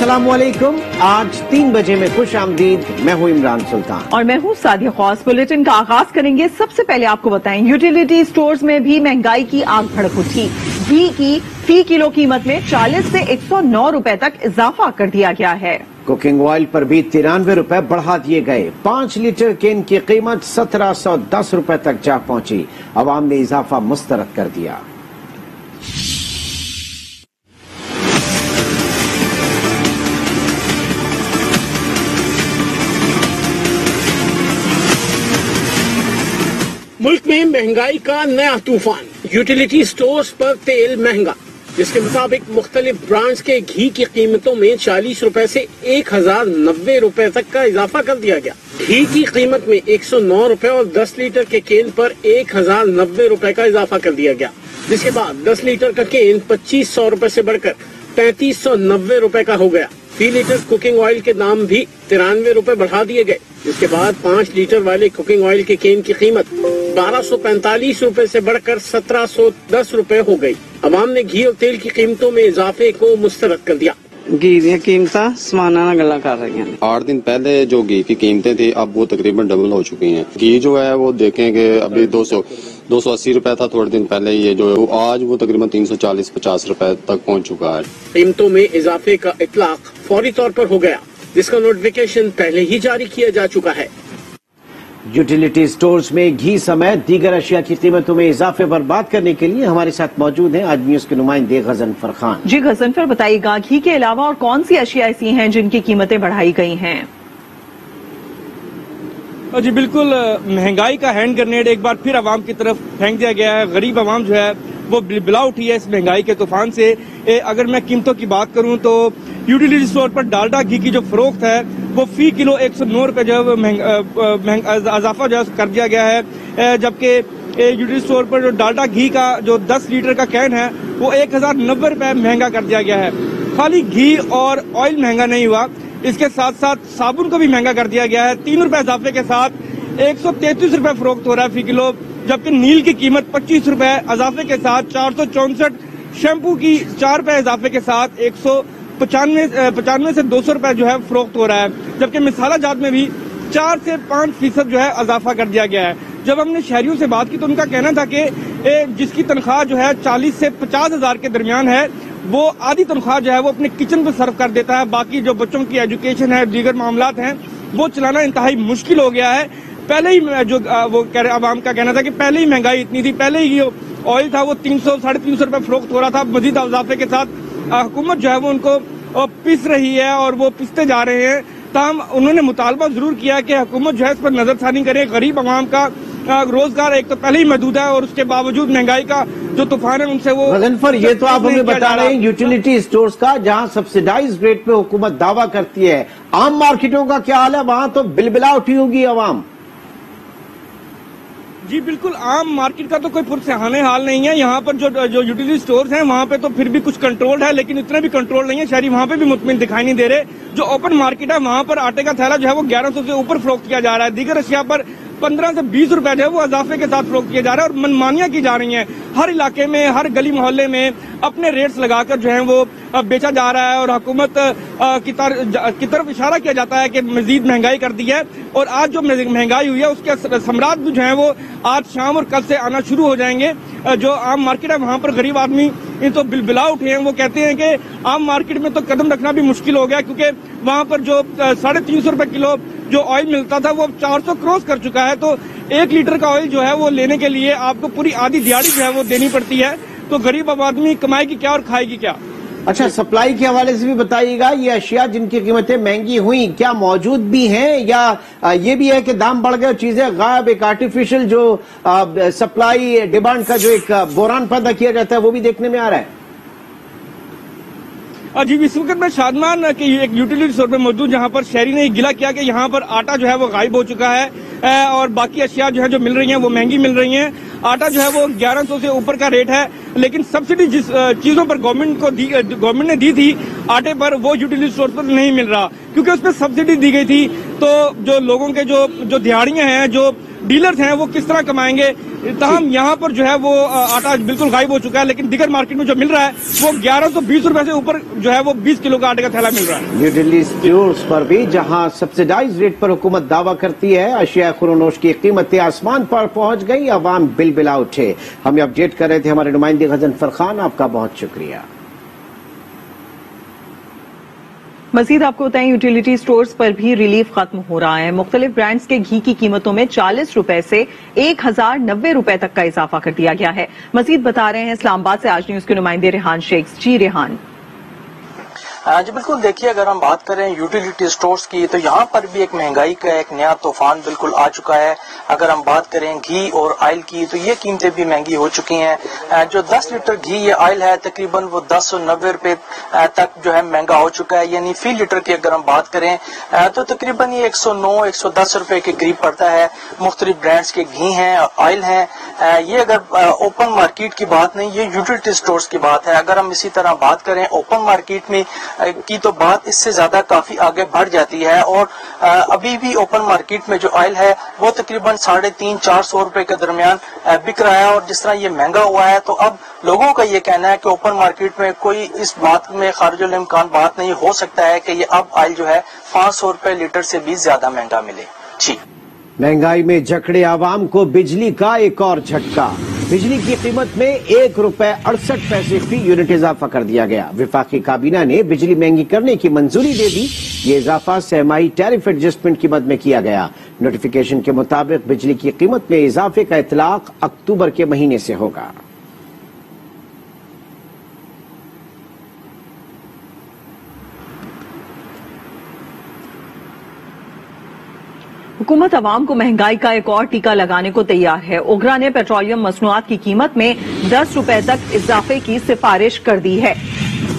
अस्सलाम वालेकुम। आज 3 बजे में खुश आमदीद। मैं हूँ इमरान सुल्तान और मैं हूँ सादिया ख्वास। बुलेटिन का आगाज करेंगे। सबसे पहले आपको बताएं, यूटिलिटी स्टोर्स में भी महंगाई की आग भड़क उठी। घी की फी किलो कीमत में 40 से 109 रुपए तक इजाफा कर दिया गया है। कुकिंग ऑयल पर भी 93 रुपए बढ़ा दिए गए। 5 लीटर केन की कीमत 1710 रुपए तक जा पहुंची। अवाम ने इजाफा मुस्तरद कर दिया। मुल्क में महंगाई का नया तूफान। यूटिलिटी स्टोर्स पर तेल महंगा, जिसके मुताबिक मुख्तलिफ ब्रांड्स के घी की कीमतों में 40 रुपए से 1090 रुपए तक का इजाफा कर दिया गया। घी की कीमत में 109 रुपए और 10 लीटर के केन पर 1090 रुपए का इजाफा कर दिया गया, जिसके बाद 10 लीटर का केन 2500 रुपए से बढ़कर 3590 रुपए का हो गया। फी लीटर कुकिंग ऑयल के दाम भी 93 रुपए बढ़ा दिए गए, जिसके बाद 5 लीटर वाले कुकिंग ऑयल के केन की कीमत 1245 रुपए से बढ़कर 1710 रुपए हो गई। अवाम ने घी और तेल की कीमतों में इजाफे को मुस्तरद कर दिया। घी दी कीमत समाना ना गला कर रही हैं। 8 दिन पहले जो घी की कीमतें थी अब वो तकरीबन डबल हो चुकी हैं। घी जो है वो देखेंगे अभी 280 रुपए था थोड़े दिन पहले, ये जो है आज वो तकरीबन 340-50 रुपए तक पहुंच चुका है। कीमतों में इजाफे का इतलाक फौरी तौर पर हो गया, जिसका नोटिफिकेशन पहले ही जारी किया जा चुका है। यूटिलिटी स्टोर्स में घी समेत दीगर अशिया की कीमतों में इजाफे पर बात करने के लिए हमारे साथ मौजूद हैं आज न्यूज के नुमाइंदे गजनफर खान। जी गजनफर, बताइएगा घी के अलावा और कौन सी अशिया ऐसी हैं जिनकी कीमतें बढ़ाई गई हैं? जी बिल्कुल, महंगाई का हैंड ग्रेनेड एक बार फिर आवाम की तरफ फेंक दिया गया है। गरीब आवाम जो है वो बिलबिला उठी है इस महंगाई के तूफान से। अगर मैं कीमतों की बात करूं तो यूटिलिटी स्टोर पर डालडा घी की जो फरोख्त है वो फी किलो 109 रुपए जो है इजाफा जो कर दिया गया है, जबकि यूटिलिटी स्टोर पर जो डालडा घी का जो 10 लीटर का कैन है वो 1090 रुपए महंगा कर दिया गया है। खाली घी और ऑयल महंगा नहीं हुआ, इसके साथ साथ साबुन को भी महंगा कर दिया गया है। 3 रुपए इजाफे के साथ 133 रुपए फरोख्त हो रहा है फी किलो, जबकि नील की कीमत 25 रुपए इजाफे के साथ 464, शैम्पू की 4 रुपए इजाफे के साथ 195 से 200 रुपए जो है फरोख्त हो रहा है, जबकि मिसाला जात में भी 4 से 5% जो है इजाफा कर दिया गया है। जब हमने शहरियों से बात की तो उनका कहना था कि जिसकी तनख्वाह जो है 40 से 50 हजार के दरमियान है वो आधी तनख्वाह जो है वो अपने किचन पर सर्व कर देता है। बाकी जो बच्चों की एजुकेशन है, दीगर मामलात हैं, वो चलाना इंतहाई मुश्किल हो गया है। पहले ही जो वो कह रहे आवाम का कहना था कि पहले ही महंगाई इतनी थी, पहले ही ऑयल था वो 300-350 रुपए फरोख्त हो रहा था। मजीद इजाफे के साथ हुकूमत जो है वो उनको पिस रही है और वो पिसते जा रहे हैं। ताहम उन्होंने मुतालबा जरूर किया कि हुकूमत जो है इस पर नजरसानी करे। गरीब आवाम का रोजगार एक तो पहले ही महदूद है और उसके बावजूद महंगाई का जो तूफान है उनसे वो गजनफर, ये तो आप हमें बता रहे हैं यूटिलिटी स्टोर्स का, जहां सब्सिडाइज रेट पे हुकूमत दावा करती है। आम मार्केटों का क्या हाल है? वहां तो बिलबिला उठी होगी आवाम। जी बिल्कुल, आम मार्केट का तो कोई पुरसहाने हाल नहीं है। यहाँ पर जो यूटिलिटी स्टोर्स हैं वहाँ पे तो फिर भी कुछ कंट्रोल है, लेकिन इतना भी कंट्रोल नहीं है। शहरी वहाँ पे भी मुतमिन दिखाई नहीं दे रहे। जो ओपन मार्केट है वहाँ पर आटे का थैला जो है वो 1100 से ऊपर फरोख्त किया जा रहा है। दीगर अशिया पर 15 से 20 रुपए जो है वो इजाफे के साथ फरोख्त किए जा रहा है और मनमानियां की जा रही हैं। हर इलाके में, हर गली मोहल्ले में अपने रेट्स लगाकर जो है वो बेचा जा रहा है और हुकूमत की तरफ इशारा किया जाता है कि मजीद महंगाई कर दी है। और आज जो महंगाई हुई है उसके समरात भी जो है वो आज शाम और कल से आना शुरू हो जाएंगे। जो आम मार्केट है वहाँ पर गरीब आदमी तो बिलबिला उठे हैं। वो कहते हैं कि आम मार्केट में तो कदम रखना भी मुश्किल हो गया, क्योंकि वहाँ पर जो 350 रुपए किलो जो ऑयल मिलता था वो 400 क्रॉस कर चुका है। तो 1 लीटर का ऑयल जो है वो लेने के लिए आपको पूरी आधी दिहाड़ी जो है वो देनी पड़ती है। तो गरीब आदमी कमाएगी क्या और खाएगी क्या? अच्छा, सप्लाई के हवाले से भी बताइएगा, ये अशिया जिनकी कीमतें महंगी हुई क्या मौजूद भी हैं, या ये भी है कि दाम बढ़ गए, चीजें गायब, एक आर्टिफिशियल जो सप्लाई डिमांड का जो एक बोरान पैदा किया जाता है वो भी देखने में आ रहा है? जी इस वक्त मैं शादमान के एक यूटिलिटी स्टोर पे मौजूद, जहां पर शहरी ने गिला किया कि यहां पर आटा जो है वो गायब हो चुका है और बाकी अशिया जो है जो मिल रही हैं वो महंगी मिल रही हैं। आटा जो है वो 1100 से ऊपर का रेट है, लेकिन सब्सिडी जिस चीजों पर गवर्नमेंट ने दी थी आटे पर, वो यूटिलिटी स्टोर पर नहीं मिल रहा, क्योंकि उस पर सब्सिडी दी गई थी। तो जो लोगों के जो दिहाड़ियां हैं, जो डीलर्स हैं वो किस तरह कमाएंगे। तमाम यहाँ पर जो है वो आटा बिल्कुल गायब हो चुका है, लेकिन दिगर मार्केट में जो मिल रहा है वो 1120 रुपए से ऊपर जो है वो 20 किलो का आटे का थैला मिल रहा है। न्यू दिल्ली स्टोर्स पर भी जहां सब्सिडाइज रेट पर हुकूमत दावा करती है, अशिया खुरोनोश की कीमतें आसमान पर पहुंच गई, अवाम बिलबिला उठे। हमें अपडेट कर रहे थे हमारे नुमाइंदे गजनफर खान, आपका बहुत शुक्रिया। मजीद आपको बताएं, यूटिलिटी स्टोर्स पर भी रिलीफ खत्म हो रहा है। मुख्तलिफ ब्रांड्स के घी की कीमतों में 40 रुपए से 1090 रुपए तक का इजाफा कर दिया गया है। मजीद बता रहे हैं इस्लामाबाद से आज न्यूज के नुमाइंदे रेहान शेख। जी रेहान। जी बिल्कुल, देखिए अगर हम बात करें यूटिलिटी स्टोर्स की तो यहाँ पर भी एक महंगाई का एक नया तूफान बिल्कुल आ चुका है। अगर हम बात करें घी और ऑयल की तो ये कीमतें भी महंगी हो चुकी हैं। जो 10 लीटर घी या ऑयल है तकरीबन वो 1090 रुपए तक जो है महंगा हो चुका है, यानी फी लीटर की अगर हम बात करें तो तकरीबन ये 109-110 रुपए के करीब पड़ता है। मुख्तलिफ ब्रांड्स के घी हैं, ऑयल हैं। ये अगर ओपन मार्केट की बात नहीं, ये यूटिलिटी स्टोर्स की बात है। अगर हम इसी तरह बात करें ओपन मार्केट में की तो बात इससे ज्यादा काफी आगे बढ़ जाती है और अभी भी ओपन मार्केट में जो ऑयल है वो तकरीबन 350-400 रुपए के दरमियान बिक रहा है। और जिस तरह ये महंगा हुआ है तो अब लोगों का ये कहना है कि ओपन मार्केट में कोई इस बात में खारिजुल इम्कान बात नहीं हो सकता है कि ये अब ऑयल जो है 500 रुपए लीटर से भी ज्यादा महंगा मिले। जी, महंगाई में जकड़े आवाम को बिजली का एक और झटका। बिजली की कीमत में 1 रुपए 68 पैसे फी यूनिट इजाफा कर दिया गया। विफाकी काबीना ने बिजली महंगी करने की मंजूरी दे दी। ये इजाफा सहमाही टैरिफ एडजस्टमेंट की मद में किया गया। नोटिफिकेशन के मुताबिक बिजली की कीमत में इजाफे का इतलाक अक्टूबर के महीने से होगा। हुकूमत अवाम को महंगाई का एक और टीका लगाने को तैयार है। ओगरा ने पेट्रोलियम मसनूआत की कीमत में 10 रुपए तक इजाफे की सिफारिश कर दी है।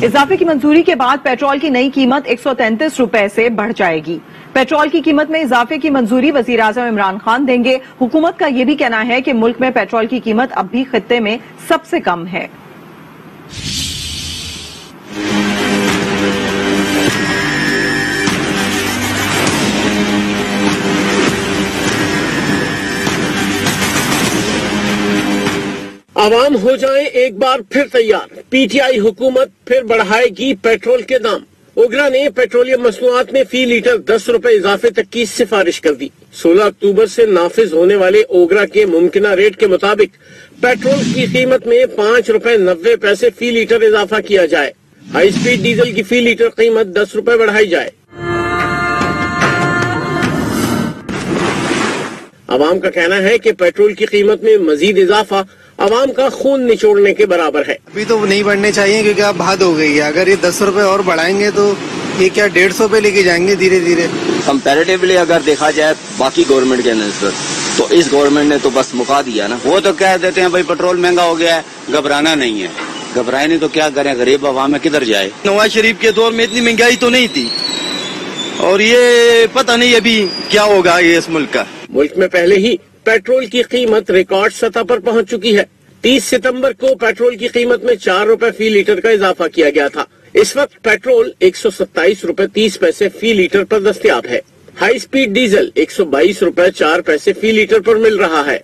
इजाफे की मंजूरी के बाद पेट्रोल की नई कीमत 133 रुपए से बढ़ जाएगी। पेट्रोल की कीमत में इजाफे की मंजूरी वजीर आजम इमरान खान देंगे। हुकूमत का यह भी कहना है कि मुल्क में पेट्रोल की कीमत अब भी खित्ते में सबसे कम है। आवाम हो जाए एक बार फिर तैयार, पीटीआई हुकूमत फिर बढ़ाएगी पेट्रोल के दाम। ओगरा ने पेट्रोलियम मसनूआत में फी लीटर 10 रुपए इजाफे तक की सिफारिश कर दी। 16 अक्टूबर से नाफिज होने वाले ओगरा के मुमकिना रेट के मुताबिक पेट्रोल की कीमत में 5 रुपए 90 पैसे फी लीटर इजाफा किया जाए। हाई स्पीड डीजल की फी लीटर कीमत 10 रुपए बढ़ाई जाए। आवाम का कहना है कि पेट्रोल की कीमत में मजीद इजाफा आवाम का खून निचोड़ने के बराबर है। अभी तो नहीं बढ़ने चाहिए क्योंकि अब हद हो गई है। अगर ये 10 रुपए और बढ़ाएंगे तो ये क्या 150 पे लेके जाएंगे धीरे धीरे। कंपैरेटिवली अगर देखा जाए बाकी गवर्नमेंट के नजर तो इस गवर्नमेंट ने तो बस मुका दिया ना। वो तो कह देते हैं भाई पेट्रोल महंगा हो गया है, घबराना नहीं है। घबराए नहीं तो क्या करें, गरीब आवाम में किधर जाए। नवाज शरीफ के दौर में इतनी महंगाई तो नहीं थी और ये पता नहीं अभी क्या होगा ये इस मुल्क का। मुल्क में पहले ही पेट्रोल की कीमत रिकॉर्ड सतह पर पहुंच चुकी है। 30 सितंबर को पेट्रोल की कीमत में 4 रुपए फी लीटर का इजाफा किया गया था। इस वक्त पेट्रोल 127 रुपए 30 पैसे फी लीटर पर दस्तयाब है। हाई स्पीड डीजल 122 रुपए 4 पैसे फी लीटर पर मिल रहा है।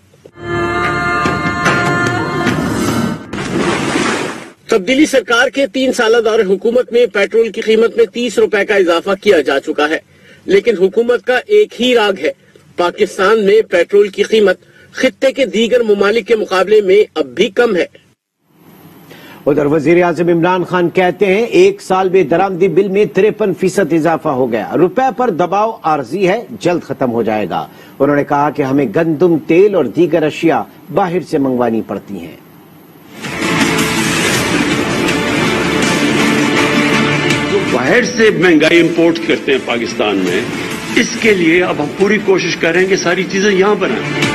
तब्दीली सरकार के 3 साल दौरे हुकूमत में पेट्रोल की कीमत में 30 रुपए का इजाफा किया जा चुका है, लेकिन हुकूमत का एक ही राग है। पाकिस्तान में पेट्रोल की कीमत खित्ते के दीगर मुमालिक के मुकाबले में अब भी कम है। उधर वजीर आजम इमरान खान कहते हैं 1 साल में दरामदी बिल में 53% इजाफा हो गया। रुपए पर दबाव आर्जी है, जल्द खत्म हो जाएगा। उन्होंने कहा कि हमें गंदम, तेल और दीगर अशिया बाहर से मंगवानी पड़ती हैं। जो बाहर से महंगाई इंपोर्ट करते हैं पाकिस्तान में, इसके लिए अब हम पूरी कोशिश करेंगे सारी चीजें यहां बनाएं।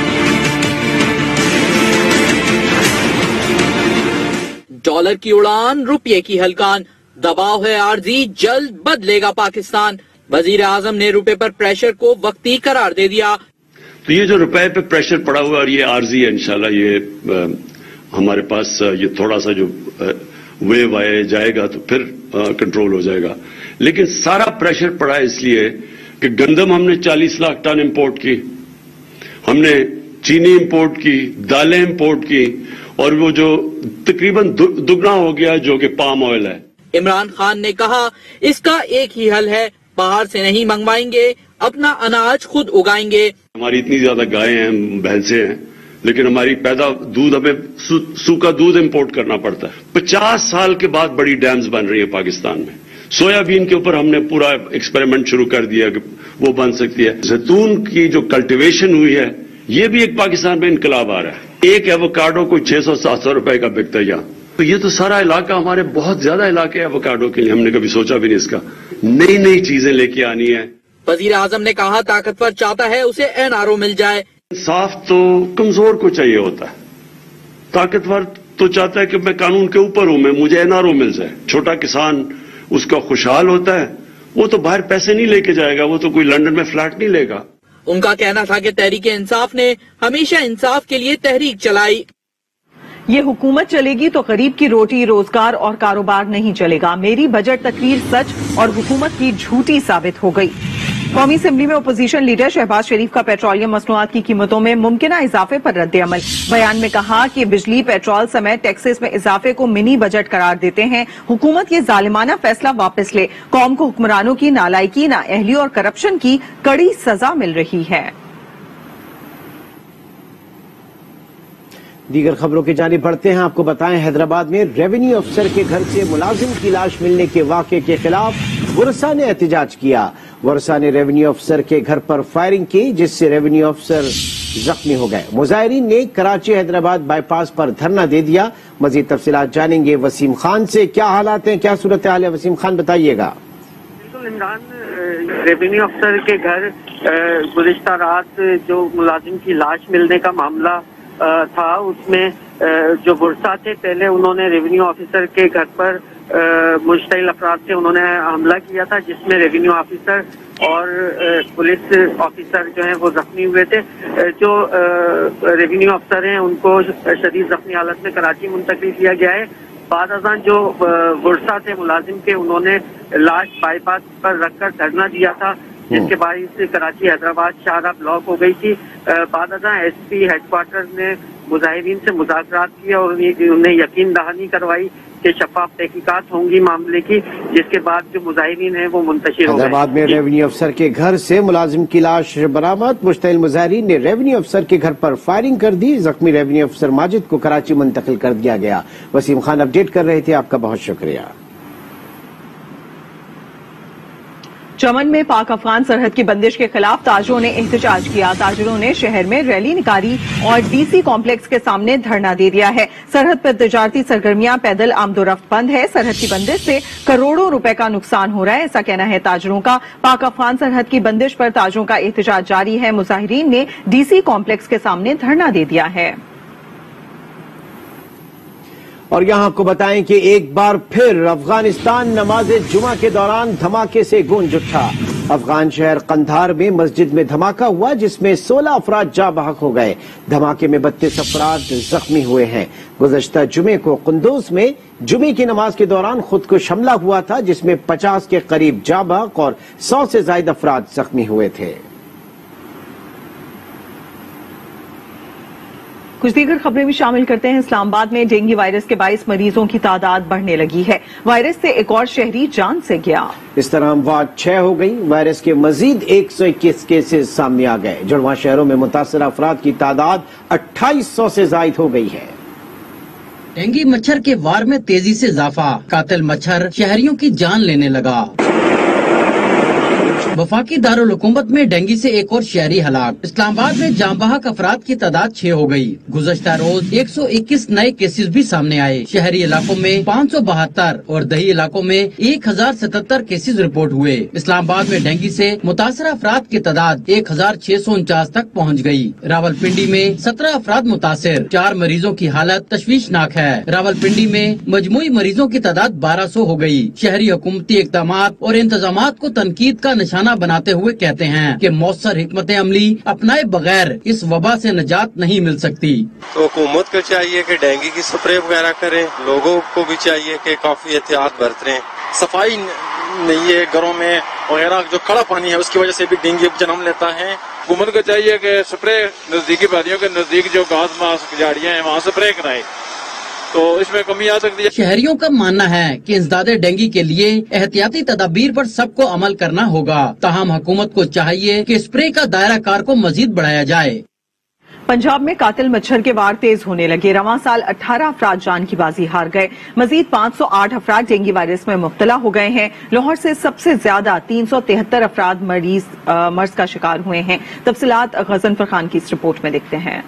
डॉलर की उड़ान, रुपये की हलकान, दबाव है आर्जी, जल्द बदलेगा पाकिस्तान। वजीर आजम ने रुपये पर प्रेशर को वक्ती करार दे दिया। तो ये जो रुपए पे प्रेशर पड़ा हुआ और ये आर्जी है, इंशाल्लाह ये हमारे पास ये थोड़ा सा जो वेव आए जाएगा तो फिर कंट्रोल हो जाएगा। लेकिन सारा प्रेशर पड़ा इसलिए कि गंदम हमने 40 लाख टन इंपोर्ट की, ہم نے چینی امپورٹ کی, دالیں امپورٹ کی, اور وہ جو تقریباً دگنا ہو گیا جو کہ پام آئل ہے. عمران خان نے کہا اس کا ایک ہی حل ہے, باہر سے نہیں منگوائیں گے, اپنا اناج خود اگائیں گے. ہماری اتنی زیادہ گائیں ہیں, بھینسیں ہیں, لیکن ہماری دودھ ہمیں سوکھا دودھ امپورٹ کرنا پڑتا ہے. 50 سال کے بعد بڑی ڈیمز بن رہی ہیں پاکستان میں. سویا بین کے اوپر ہم نے پورا ایکسپیریمنٹ شروع کر دیا کہ وہ بن سکتی ہے. زیتون کی جو کلٹیویشن ہوئی ہے, یہ بھی ایک پاکستان میں انقلاب آ رہا ہے. ایک ایووکاڈو کو 600-700 روپے کا بکتا ہے یہاں. تو یہ تو سارا علاقہ, ہمارے بہت زیادہ علاقے ایووکاڈو کے لیے, ہم نے کبھی سوچا بھی نہیں اس کا. نئی چیزیں لے کے آنی ہے. وزیر اعظم نے کہا طاقتور چاہتا ہے اسے NRO مل جائے. انصاف تو کمزور کو چاہیے ہوتا ہے, طاقتور تو چاہتا ہے کہ میں قانون کے اوپر ہوں, مجھے NRO مل جائے. چھوٹا کسان اس کا خوشحال ہوتا ہے, وہ تو باہر پیسے نہیں لے کے جائے گا, وہ تو کوئی لندن میں فلیٹ نہیں لے گا. ان کا کہنا تھا کہ تحریک انصاف نے ہمیشہ انصاف کے لیے تحریک چلائی. یہ حکومت چلے گی تو غریب کی روٹی, روزگار اور کاروبار نہیں چلے گا. میری بجٹ تقریر سچ اور حکومت کی جھوٹی ثابت ہو گئی. قومی اسمبلی میں اپوزیشن لیڈر شہباز شریف کا پیٹرولیم مصنوعات کی قیمتوں میں ممکنہ اضافے پر رد عمل. بیان میں کہا کہ بجلی, پیٹرول سمیت ٹیکسز میں اضافے کو منی بجٹ قرار دیتے ہیں. حکومت یہ ظالمانہ فیصلہ واپس لے. قوم کو حکمرانوں کی نالائکی, نااہلی اور کرپشن کی کڑی سزا مل رہی ہے. دیگر خبروں کی جانب بڑھتے ہیں. آپ کو بتائیں حیدرآباد میں ریونیو افسر کے گھر سے ملازم کی لاش ملنے کے واقعے کے خلاف ورثا نے احتجاج کیا. ورثا نے ریونیو افسر کے گھر پر فائرنگ کی جس سے ریونیو افسر زخمی ہو گئے. مظاہرین نے کراچی حیدرآباد بائی پاس پر دھرنا دے دیا. مزید تفصیلات جانیں گے وسیم خان سے. کیا حالات ہیں, کیا صورتحال ہے, وسیم خان بتائیے گا. بالکل عمران, ریونیو افسر کے گھر گزشتہ رات جو ملازم کی لاش ملنے کا معاملہ تھا, اس میں جو ورثا تھے پہلے انہوں نے ریونیو آفیسر کے گھر پر مشتعل افراد سے انہوں نے حملہ کیا تھا, جس میں ریونیو آفیسر اور پولیس آفیسر جو ہیں وہ زخمی ہوئے تھے. جو ریونیو افسر ہیں ان کو شدید زخمی حالت میں کراچی منتقل کیا گیا ہے. بعد ازاں جو ورثا تھے ملازم کے, انہوں نے لاش بائی پاس پر رکھ کر دھرنا دیا تھا, جس کے باعث کراچی حیدرآباد شاہراہ بلاک ہو گئی تھی. بعد ازاں ایس پی ہیڈ کوارٹر نے مظاہرین سے مذاکرات کیے اور انہیں یقین دہانی کروائی کہ شفاف تحقیقات ہوں گی معاملے کی, جس کے بعد جو مظاہرین ہیں وہ منتشر ہو گئے. حیدرآباد میں ریونیو افسر کے گھر سے ملازم کی لاش برآمد. مشتعل مظاہرین نے ریونیو افسر کے گھر پر فائرنگ کر دی. زخمی ریونیو افسر ماجد کو کراچی منتقل کر دیا گیا. وسیم خان اپڈیٹ کر رہے تھے, آپ کا بہت شکریہ. چمن میں پاک افغان سرحد کی بندش کے خلاف تاجروں نے احتجاج کیا. تاجروں نے شہر میں ریلی نکالی اور ڈی سی کمپلیکس کے سامنے دھرنا دے دیا ہے. سرحد پر تجارتی سرگرمیاں, پیدل آمد و رفت بند ہے. سرحد کی بندش سے کروڑوں روپے کا نقصان ہو رہا ہے, ایسا کہنا ہے تاجروں کا. پاک افغان سرحد کی بندش پر تاجروں کا احتجاج جاری ہے. مظاہرین نے ڈی سی کمپلیکس کے سامنے دھرنا دے دیا ہے. اور یہاں آپ کو بتائیں کہ ایک بار پھر افغانستان نماز جمعہ کے دوران دھماکے سے گونج اٹھا. افغان شہر قندھار میں مسجد میں دھماکہ ہوا جس میں 16 افراد جاں بحق ہو گئے. دھماکے میں 32 افراد زخمی ہوئے ہیں. گزشتہ جمعے کو قندوز میں جمعے کی نماز کے دوران خودکش حملہ ہوا تھا جس میں 50 کے قریب جاں بحق اور 100 سے زائد افراد زخمی ہوئے تھے. کچھ دیگر خبریں بھی شامل کرتے ہیں. اسلام آباد میں ڈینگی وائرس کے باعث مریضوں کی تعداد بڑھنے لگی ہے. وائرس سے ایک اور شہری جان سے گیا. اس طرح اموات 6 ہو گئی. وائرس کے مزید 121 کیسز سامنے آ گئے. جڑواں شہروں میں متاثرہ افراد کی تعداد 2800 سے زائد ہو گئی ہے. ڈینگی مچھر کے وار میں تیزی سے اضافہ. قاتل مچھر شہریوں کی جان لینے لگا. وفاقی دارالحکومت میں ڈینگی سے ایک اور شہری ہلاک. اسلام آباد میں جاں بحق افراد کی تعداد 6 ہو گئی. گزشتہ روز 121 نئے کیسز بھی سامنے آئے. شہری علاقوں میں 572 اور دیہی علاقوں میں 1077 کیسز رپورٹ ہوئے. اسلام آباد میں ڈینگی سے متاثرہ افراد کی تعداد 1649 تک پہنچ گئی. راولپنڈی میں 17 افراد متاثر. 4 مریضوں کی حالت تشویشناک ہے. راولپنڈی میں مجموعی مریضوں کی تعداد 1200 ہو گئی. شہری حکومتی اقدامات اور انتظامات کو تنقید کا نشانہ بناتے ہوئے کہتے ہیں کہ مؤثر حکمت عملی اپنائے بغیر اس وبا سے نجات نہیں مل سکتی. تو حکومت کو چاہیے کہ ڈینگی کی سپرے وغیرہ کریں. لوگوں کو بھی چاہیے کہ کافی احتیاط برتیں. صفائی ये घरों में वगैरह जो कड़ा पानी है उसकी वजह से भी डेंगू जन्म लेता है। हुकूमत को चाहिए कि स्प्रे नजदीकी वादियों के नजदीक जो घास मास झाड़ियां हैं वहाँ स्प्रे कराए, तो इसमें कमी आ सकती है। शहरियों का मानना है कि इंसदादे डेंगू के लिए एहतियाती तदाबीर पर सबको अमल करना होगा। ताहम हुकूमत को चाहिए कि स्प्रे का दायरा कार को मजीद बढ़ाया जाए। पंजाब में कातिल मच्छर के वार तेज होने लगे। रवां साल 18 अफराद जान की बाजी हार गए। मजीद 508 अफराद डेंगू वायरस में मुब्तला हो गए हैं। लाहौर से सबसे ज्यादा 373 अफराद मर्ज का शिकार हुए हैं। तफसीलात गजनफर खान की इस रिपोर्ट में देखते हैं।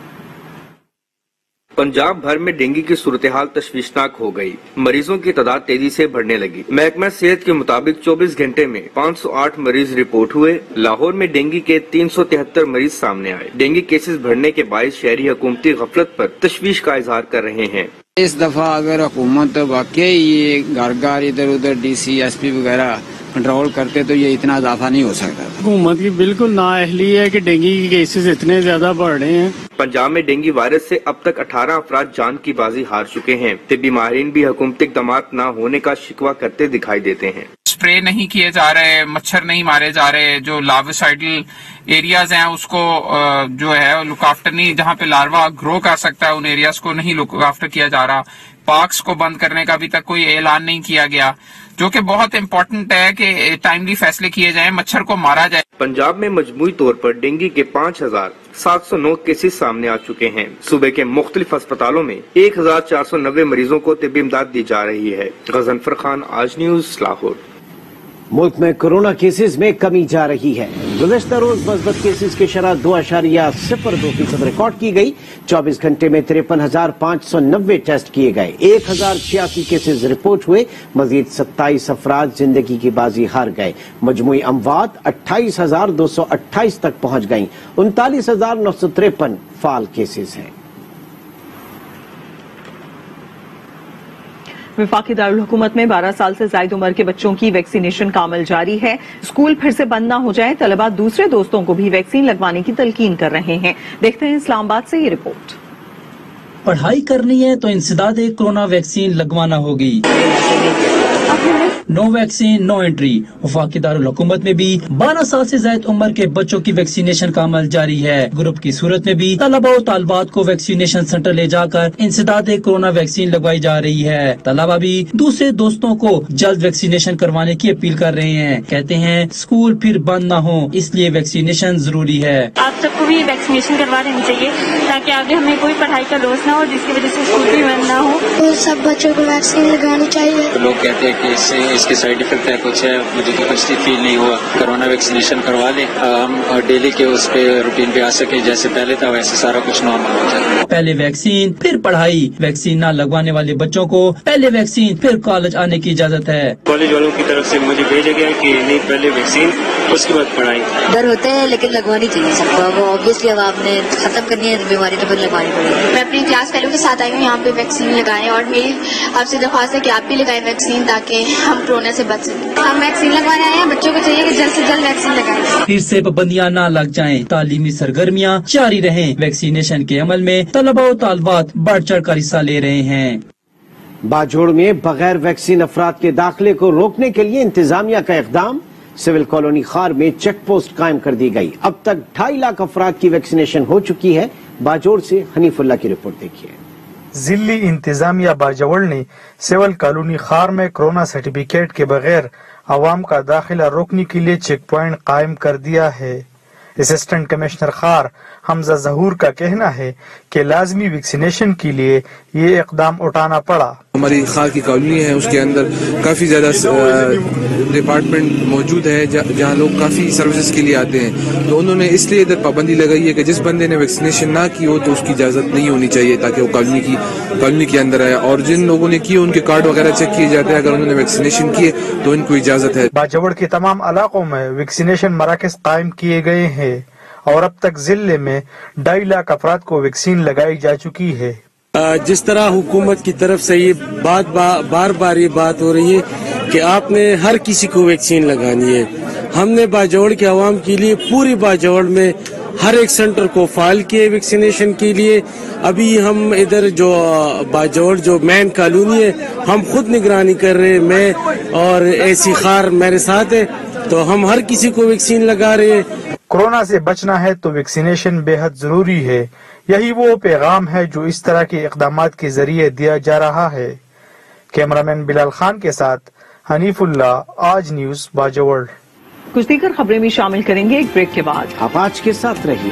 पंजाब भर में डेंगू की सूरत हाल तशवीशनाक हो गई। मरीजों की तादाद तेजी से बढ़ने लगी। महकमा सेहत के मुताबिक 24 घंटे में 508 मरीज रिपोर्ट हुए। लाहौर में डेंगू के 373 मरीज सामने आए। डेंगू केसेस बढ़ने के बायस शहरी हुकूमती गफलत पर तशवीश का इजहार कर रहे हैं। इस दफा अगर हुकूमत वाकई ये घर इधर उधर DC SP वगैरह कंट्रोल करते तो ये इतना इजाफा नहीं हो सकता। हुकूमत की बिल्कुल नाअहली है कि डेंगू के केसेस इतने ज्यादा बढ़ रहे हैं। पंजाब में डेंगू वायरस से अब तक 18 अफराद जान की बाजी हार चुके हैं। तिब्बी माहिरीन भी हुकूमती इक़दामात न होने का शिकवा करते दिखाई देते हैं। स्प्रे नहीं किए जा रहे, मच्छर नहीं मारे जा रहे, जो लार्विसाइडल एरियाज हैं उसको जो है लुक आफ्टर नहीं, जहाँ पे लार्वा ग्रो कर सकता है उन एरियाज को नहीं लुक आफ्टर किया जा रहा। पार्क्स को बंद करने का अभी तक कोई ऐलान नहीं किया गया, जो कि बहुत इम्पोर्टेंट है कि टाइमली फैसले किए जाएं, मच्छर को मारा जाए। पंजाब में मजमूई तौर पर डेंगू के 5709 केसेस सामने आ चुके हैं। सूबे के मुख्तलिफ अस्पतालों में 1490 मरीजों को तिब्बी इमदाद दी जा रही है। गजनफर खान, आज न्यूज, लाहौर। मुल्क में कोरोना केसेस में कमी जा रही है। गुज़श्ता रोज मस्बत केसेस की शरह 2.02% रिकॉर्ड की गई। 24 घंटे में 53,590 टेस्ट किए गए। 1086 केसेस रिपोर्ट हुए। मजीद 27 अफराद जिंदगी की बाजी हार गए। मजमूई अमवात 28,228 तक पहुंच गई। 39,953 फाल केसेस हैं। वफाकी दारुल हुकूमत में 12 साल से ज्यादा उम्र के बच्चों की वैक्सीनेशन का अमल जारी है। स्कूल फिर से बंद न हो जाए, तलबा दूसरे दोस्तों को भी वैक्सीन लगवाने की तलकीन कर रहे हैं। देखते हैं इस्लामाबाद से ये रिपोर्ट। पढ़ाई करनी है तो इंसदादे कोरोना वैक्सीन लगवाना होगी। No vaccine no entry. वफाकी दारुल हुकूमत में भी 12 साल से ज्यादा उम्र के बच्चों की वैक्सीनेशन का अमल जारी है। ग्रुप की सूरत में भी तलबा और तालबात को वैक्सीनेशन सेंटर ले जाकर इंसदादे कोरोना वैक्सीन लगवाई जा रही है। तलबा भी दूसरे दोस्तों को जल्द वैक्सीनेशन करवाने की अपील कर रहे हैं। कहते हैं स्कूल फिर बंद न हो, इसलिए वैक्सीनेशन जरूरी है। आप सबको भी वैक्सीनेशन करवा लेनी चाहिए ताकि आगे हमें कोई पढ़ाई का लॉस न हो, जिसकी वजह से स्कूल भी बंद न हो। तो सब बच्चों को वैक्सीन लगानी चाहिए। लोग कहते हैं कि इसके साइड इफेक्ट है, कुछ है, मुझे तो कुछ फील नहीं हुआ। कोरोना वैक्सीनेशन करवा लें, हम डेली के उस पे रूटीन पे आ सके, जैसे पहले था वैसे सारा कुछ नॉर्मल हो जाए। पहले वैक्सीन फिर पढ़ाई। वैक्सीन न लगवाने वाले बच्चों को पहले वैक्सीन फिर कॉलेज आने की इजाजत है। कॉलेज वालों की तरफ से मुझे भेजा गया कि नहीं, पहले वैक्सीन उसके बाद पढ़ाई। डर होता है लेकिन लगवानी चाहिए सबको। वो ऑब्वियसली अब आपने खत्म करनी है बीमारी तो फिर लगवानी पड़ेगी। मैं अपनी क्लास फेलो के साथ आई हूँ यहाँ पे वैक्सीन लगाएं, और मेरी आपसे दरख्वास्त है कि आप भी लगाएं वैक्सीन ताकि हम कोरोना से बच सकें। हम वैक्सीन लगवाने आए हैं, बच्चों को चाहिए कि जल्द से जल्द वैक्सीन लगाएं। फिर से पाबंदियां न लग जाएं, तालीमी सरगर्मियां जारी रहें। वैक्सीनेशन के अमल में तलबा और तालबात बढ़ चढ़ कर हिस्सा ले रहे हैं। बाजोड़ में बगैर वैक्सीन अफराद के दाखिले को रोकने के लिए इंतजामिया का इकदाम। सिविल कॉलोनी खार में चेक पोस्ट कायम कर दी गई। अब तक 2.5 लाख अफराद की वैक्सीनेशन हो चुकी है। बाजोड़ से हनीफुल्ला की रिपोर्ट देखिए। जिली इंतजामिया बाजवड़ ने सिविल कॉलोनी खार में कोरोना सर्टिफिकेट के बगैर आवाम का दाखिला रोकने के लिए चेक पॉइंट कायम कर दिया है। असिस्टेंट कमिश्नर खार हमजा जहूर का कहना है कि लाजमी वैक्सीनेशन के लिए ये इकदाम उठाना पड़ा। हमारी खार की कॉलोनी है, उसके अंदर काफ़ी ज़्यादा डिपार्टमेंट मौजूद है जहाँ लोग काफ़ी सर्विसेज के लिए आते हैं। तो उन्होंने इसलिए इधर पाबंदी लगाई है कि जिस बंदे ने वैक्सीनेशन ना की हो तो उसकी इजाज़त नहीं होनी चाहिए ताकि वो कॉलोनी के अंदर आए। और जिन लोगों ने की उनके कार्ड वगैरह चेक किए जाते हैं, अगर उन्होंने वैक्सीनेशन किए तो इनको इजाज़त है। बाजवड़ के तमाम इलाकों में वैक्सीनेशन मराकज़ कायम किए गए हैं और अब तक जिले में 2.5 लाख अफराद को वैक्सीन लगाई जा चुकी है। जिस तरह हुकूमत की तरफ से ये बार बार ये बात हो रही है कि आपने हर किसी को वैक्सीन लगानी है, हमने बाजौड़ के अवाम के लिए पूरी बाजौड़ में हर एक सेंटर को फाइल किए वैक्सीनेशन के लिए। अभी हम इधर जो बाजौड़ जो मेन कॉलोनी है, हम खुद निगरानी कर रहे हैं, मैं और एसी खार मेरे साथ है, तो हम हर किसी को वैक्सीन लगा रहे हैं। कोरोना से बचना है तो वैक्सीनेशन बेहद जरूरी है। यही वो पैगाम है जो इस तरह के इक़दामात के जरिए दिया जा रहा है। कैमरामैन बिलाल खान के साथ हनीफुल्ला, आज न्यूज़, बाजौड़। कुछ दीगर खबरें भी शामिल करेंगे एक ब्रेक के बाद। आप आज के साथ रहिए।